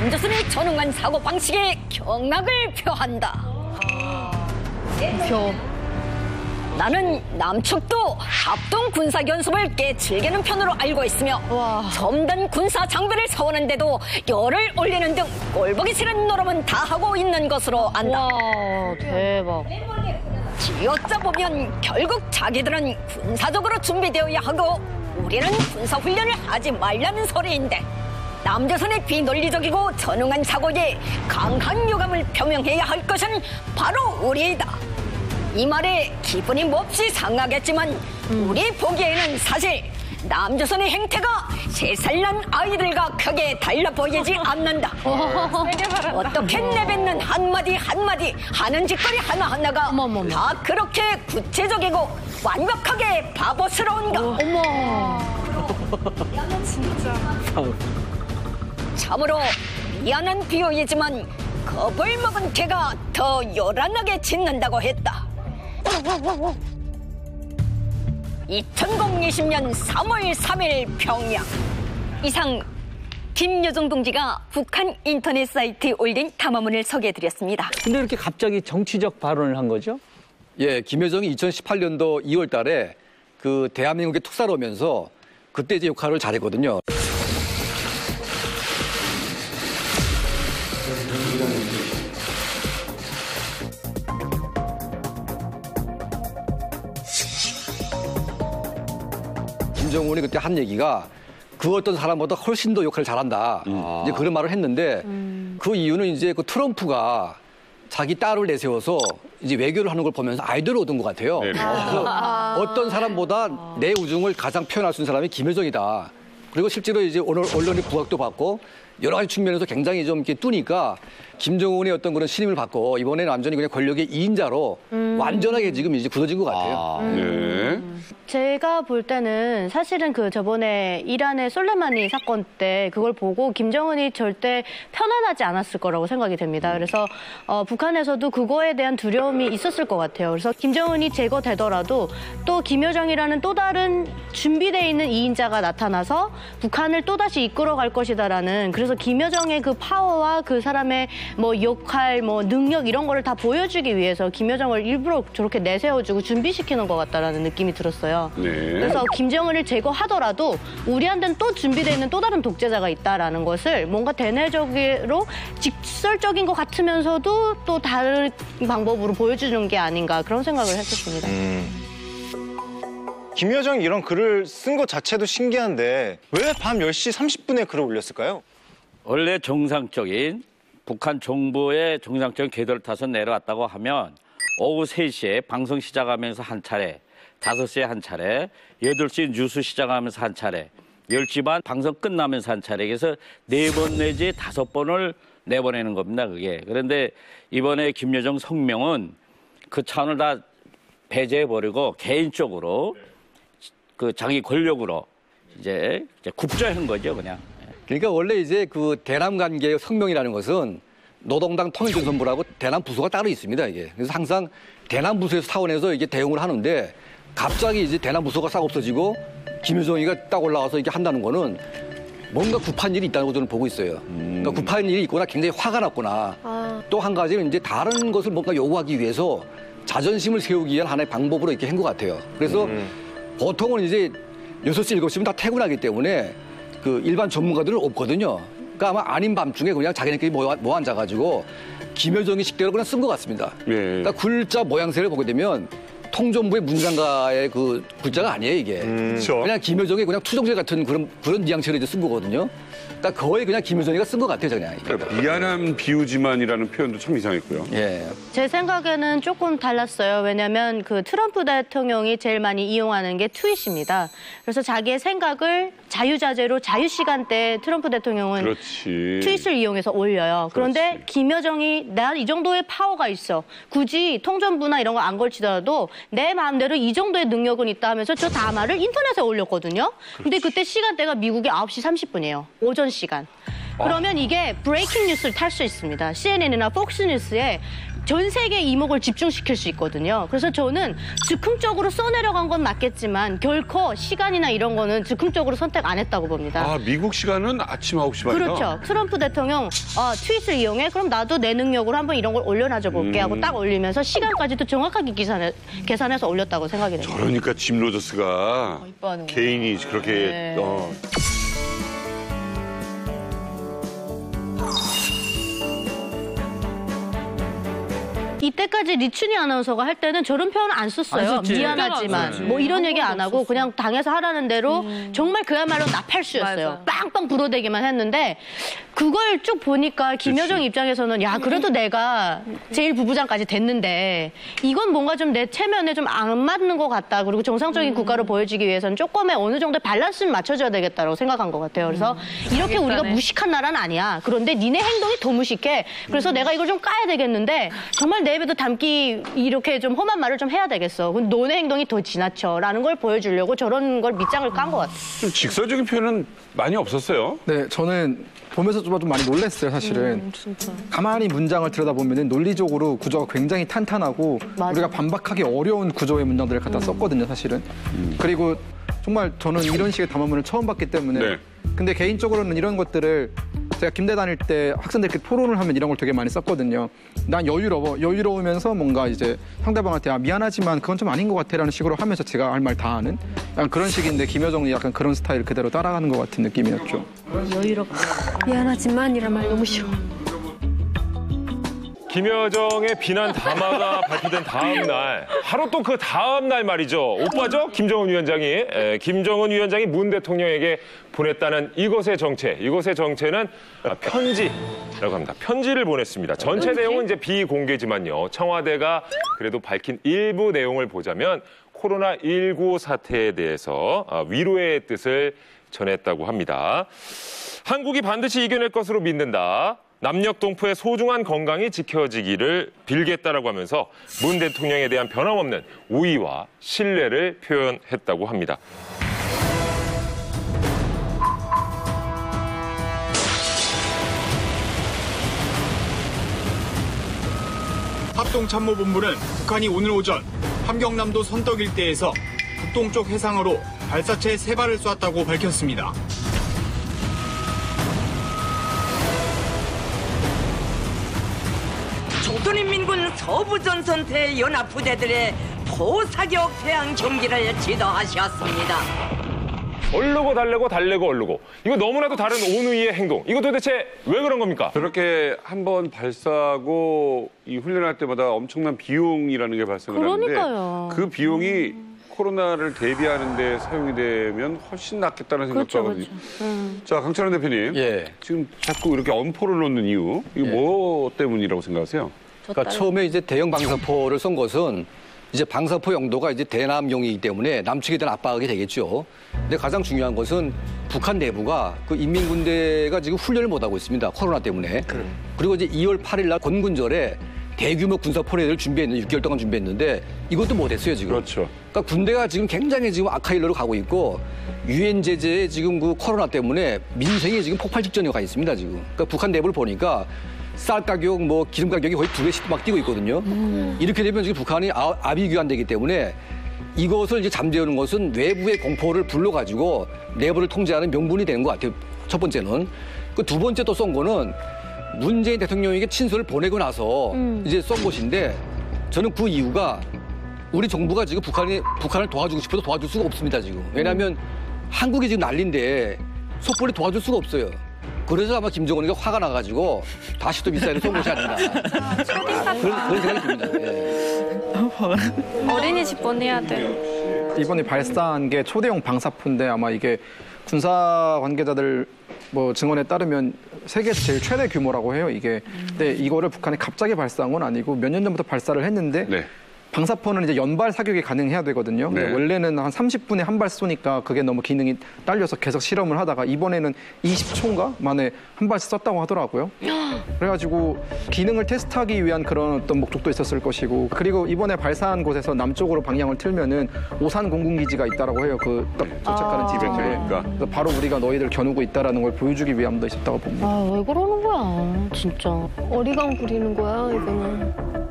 남조선의 전능한 사고방식에 경악을 표한다. 나는 남측도 합동 군사연습을 꽤 즐기는 편으로 알고 있으며 첨단 군사 장비를 사오는데도 열을 올리는 등 꼴보기 싫은 노름은 다 하고 있는 것으로 안다. 와, 대박. 지어짜보면 결국 자기들은 군사적으로 준비되어야 하고 우리는 군사훈련을 하지 말라는 소리인데 남조선의 비논리적이고 전능한 사고에 강한 유감을 표명해야 할 것은 바로 우리이다. 이 말에 기분이 몹시 상하겠지만 우리 보기에는 사실 남조선의 행태가 3살 난 아이들과 크게 달라 보이지 않는다. 어떻게 내뱉는 한마디 한마디 하는 짓거리 하나하나가 다 그렇게 구체적이고 완벽하게 바보스러운가. 진짜. 참으로 미안한 비유이지만 겁을 먹은 개가 더 요란하게 짖는다고 했다. 2020년 3월 3일 평양. 이상 김여정 동지가 북한 인터넷 사이트에 올린 담화문을 소개해드렸습니다. 근데 이렇게 갑자기 정치적 발언을 한 거죠? 예, 김여정이 2018년도 2월 달에 그 대한민국에 특사로 오면서 그때 이제 역할을 잘했거든요. 김정은이 그때 한 얘기가 그 어떤 사람보다 훨씬 더 역할을 잘한다. 이제 그런 말을 했는데 그 이유는 이제 그 트럼프가 자기 딸을 내세워서 이제 외교를 하는 걸 보면서 아이디어를 얻은 것 같아요. 그래서 어떤 사람보다 내 우중을 가장 표현할 수 있는 사람이 김여정이다. 그리고 실제로 이제 오늘 언론의 부각도 받고 여러 가지 측면에서 굉장히 좀 이렇게 뜨니까 김정은의 어떤 그런 신임을 받고 이번에는 완전히 그냥 권력의 2인자로 완전하게 지금 이제 굳어진 것 같아요. 네. 제가 볼 때는 사실은 그 저번에 이란의 솔레마니 사건 때 그걸 보고 김정은이 절대 편안하지 않았을 거라고 생각이 됩니다. 그래서 북한에서도 그거에 대한 두려움이 있었을 것 같아요. 그래서 김정은이 제거되더라도 또 김여정이라는 또 다른 준비되어 있는 2인자가 나타나서 북한을 또다시 이끌어갈 것이다라는, 그래서 김여정의 그 파워와 그 사람의 뭐 역할, 뭐 능력 이런 거를 다 보여주기 위해서 김여정을 일부러 저렇게 내세워주고 준비시키는 것 같다라는 느낌이 들었어요. 네. 그래서 김정은을 제거하더라도 우리한테는 또 준비되어 있는 또 다른 독재자가 있다라는 것을 뭔가 대내적으로 직설적인 것 같으면서도 또 다른 방법으로 보여주는 게 아닌가 그런 생각을 했었습니다. 김여정이 이런 글을 쓴 것 자체도 신기한데 왜 밤 10시 30분에 글을 올렸을까요? 원래 정상적인 북한 정부의 정상적인 궤도를 타서 내려왔다고 하면 오후 3시에 방송 시작하면서 한 차례, 5시에 한 차례, 8시 뉴스 시작하면서 한 차례, 10시 반 방송 끝나면서 한 차례, 그래서 4번 내지 5번을 내보내는 겁니다, 그게. 그런데 이번에 김여정 성명은 그 차원을 다 배제해버리고 개인적으로 그 자기 권력으로 이제 국조한 거죠, 그냥. 그러니까 원래 이제 그 대남 관계 성명이라는 것은 노동당 통일전선부라고 대남 부서가 따로 있습니다, 이게. 그래서 항상 대남 부서에서 타원에서 이게 대응을 하는데 갑자기 이제 대남 부서가 싹 없어지고 김여정이가 딱 올라와서 이렇게 한다는 거는 뭔가 급한 일이 있다는 거 저는 보고 있어요. 그러니까 급한 일이 있거나 굉장히 화가 났거나 또 한 가지는 이제 다른 것을 뭔가 요구하기 위해서 자존심을 세우기 위한 하나의 방법으로 이렇게 한 것 같아요. 그래서 보통은 이제 6시, 7시면 다 퇴근하기 때문에 그 일반 전문가들은 없거든요. 그러니까 아마 아닌 밤중에 그냥 자기네끼리 모아 앉아가지고 김여정이 식대로 그냥 쓴 것 같습니다. 그러니까 글자 모양새를 보게 되면 통전부의 문장가의 그 글자가 아니에요, 이게. 그냥 김여정이 그냥 투정질 같은 그런 뉘앙스를 이제 쓴 거거든요. 그러니까 거의 그냥 김여정이가 쓴 것 같아요, 그냥. 그러니까 미안한 비유지만이라는 표현도 참 이상했고요. 예. 제 생각에는 조금 달랐어요. 왜냐하면 그 트럼프 대통령이 제일 많이 이용하는 게 트윗입니다. 그래서 자기의 생각을 자유자재로 자유시간대에 트럼프 대통령은 그렇지. 트윗을 이용해서 올려요. 그런데 그렇지. 김여정이 난 이 정도의 파워가 있어. 굳이 통전부나 이런 거 안 걸치더라도 내 마음대로 이 정도의 능력은 있다 하면서 저 담화를 인터넷에 올렸거든요. 근데 그때 시간대가 미국이 9시 30분이에요. 오전 시간. 그러면 이게 브레이킹 뉴스를 탈 수 있습니다. CNN이나 폭스뉴스에 전 세계 이목을 집중시킬 수 있거든요. 그래서 저는 즉흥적으로 써내려간 건 맞겠지만 결코 시간이나 이런 거는 즉흥적으로 선택 안 했다고 봅니다. 아, 미국 시간은 아침 9시 반이다. 그렇죠. 트럼프 대통령 트윗을 이용해 그럼 나도 내 능력으로 한번 이런 걸 올려놔줘 볼게 하고 딱 올리면서 시간까지도 정확하게 계산해서 올렸다고 생각이 됩니다. 그러니까 짐 로저스가 개인이 그렇게 이때까지 리춘희 아나운서가 할 때는 저런 표현을 안 썼어요. 안 썼지. 미안하지만 뭐 이런 얘기 안 하고 그냥 당에서 하라는 대로 정말 그야말로 나팔수였어요. 빵빵 불어대기만 했는데 그걸 쭉 보니까 김여정 입장에서는 야 그래도 내가 제1부부장까지 됐는데 이건 뭔가 좀 내 체면에 좀 안 맞는 것 같다. 그리고 정상적인 국가로 보여지기 위해서는 조금의 어느 정도의 밸런스를 맞춰줘야 되겠다라고 생각한 것 같아요. 그래서 이렇게 우리가 무식한 나라는 아니야. 그런데 니네 행동이 더 무식해. 그래서 내가 이걸 좀 까야 되겠는데 정말 내 입에도 담기 이렇게 좀 험한 말을 좀 해야 되겠어. 근데 너네 행동이 더 지나쳐라는 걸 보여주려고 저런 걸 밑장을 깐 것 같아요. 좀 직설적인 표현은 많이 없었어요. 네, 저는 보면서 좀 많이 놀랐어요, 사실은. 가만히 문장을 들여다보면 논리적으로 구조가 굉장히 탄탄하고 우리가 반박하기 어려운 구조의 문장들을 갖다 썼거든요, 사실은. 그리고 정말 저는 이런 식의 담화문을 처음 봤기 때문에 네. 근데 개인적으로는 이런 것들을 제가 김대 다닐 때 학생들끼리 토론을 하면 이런 걸 되게 많이 썼거든요. 난 여유로우면서 뭔가 이제 상대방한테 미안하지만 그건 좀 아닌 것 같아라는 식으로 하면서 제가 할 말 다 하는 약간 그런 식인데 김여정이 약간 그런 스타일 그대로 따라가는 것 같은 느낌이었죠. 미안하지만 이란 말 너무 싫어. 김여정의 비난 담화가 발표된 다음 날, 바로 또 그 다음 날 말이죠. 오빠죠? 김정은 위원장이. 김정은 위원장이 문 대통령에게 보냈다는 이것의 정체는 편지라고 합니다. 편지를 보냈습니다. 전체 내용은 이제 비공개지만요. 청와대가 그래도 밝힌 일부 내용을 보자면 코로나19 사태에 대해서 위로의 뜻을 전했다고 합니다. 한국이 반드시 이겨낼 것으로 믿는다. 남녘동포의 소중한 건강이 지켜지기를 빌겠다라고 하면서 문 대통령에 대한 변함없는 우위와 신뢰를 표현했다고 합니다. 합동참모본부는 북한이 오늘 오전 함경남도 선덕 일대에서 북동쪽 해상으로 발사체 3발을 쐈다고 밝혔습니다. 조선인민군 서부전선대 연합부대들의 포사격 대항 경기를 지도하셨습니다. 얼르고 달래고 얼르고. 이거 너무나도 다른 오누이의 행동. 이거 도대체 왜 그런 겁니까? 저렇게 한번 발사하고 이 훈련할 때마다 엄청난 비용이라는 게 발생을 그러니까요. 하는데 그 비용이 코로나를 대비하는 데 사용이 되면 훨씬 낫겠다는 생각도 하거든요. 자, 강찬원 대표님. 지금 자꾸 이렇게 엄포를 놓는 이유, 이거 뭐 때문이라고 생각하세요? 그러니까 처음에 이제 대형 방사포를 쏜 것은 이제 방사포 용도가 이제 대남용이기 때문에 남측에 대한 압박이 되겠죠. 근데 가장 중요한 것은 북한 내부가 그 인민군대가 지금 훈련을 못하고 있습니다. 코로나 때문에. 그리고 이제 2월 8일 날 건군절에 대규모 군사포레이드를 준비했는데 6개월 동안 준비했는데 이것도 못했어요 지금. 그렇죠. 그러니까 군대가 지금 굉장히 지금 악화일로로 가고 있고 유엔 제재에 지금 그 코로나 때문에 민생이 지금 폭발 직전에 가 있습니다 지금. 그러니까 북한 내부를 보니까 쌀 가격, 뭐 기름 가격이 거의 2배씩 막 뛰고 있거든요. 이렇게 되면 지금 북한이 아비규환되기 때문에 이것을 이제 잠재우는 것은 외부의 공포를 불러가지고 내부를 통제하는 명분이 되는 것 같아요. 첫 번째는. 그 두 번째 또 쏜 거는 문재인 대통령에게 친서를 보내고 나서 이제 쏜 것인데 저는 그 이유가 우리 정부가 지금 북한을 도와주고 싶어도 도와줄 수가 없습니다, 지금. 왜냐하면 한국이 지금 난리인데 섣불리 도와줄 수가 없어요. 그래서 아마 김정은이가 화가 나가지고 다시 또 미사일을 쏜 것이 아닌가. 그런 생각이 듭니다. 어린이집 보내야 돼. 이번에 발사한 게 초대형 방사포인데 아마 이게 군사 관계자들 뭐 증언에 따르면 세계에서 제일 최대 규모라고 해요, 이게. 근데 이거를 북한이 갑자기 발사한 건 아니고 몇 년 전부터 발사를 했는데 방사포는 이제 연발 사격이 가능해야 되거든요. 원래는 한 30분에 한 발 쏘니까 그게 너무 기능이 딸려서 계속 실험을 하다가 이번에는 20초인가 만에 한 발씩 썼다고 하더라고요. 그래가지고 기능을 테스트하기 위한 그런 어떤 목적도 있었을 것이고 그리고 이번에 발사한 곳에서 남쪽으로 방향을 틀면은 오산 공군기지가 있다라고 해요. 그 도착하는 지점에. 그래서 바로 우리가 너희들 겨누고 있다라는 걸 보여주기 위함도 있었다고 봅니다. 왜 그러는 거야, 진짜. 어리광 부리는 거야, 이거는.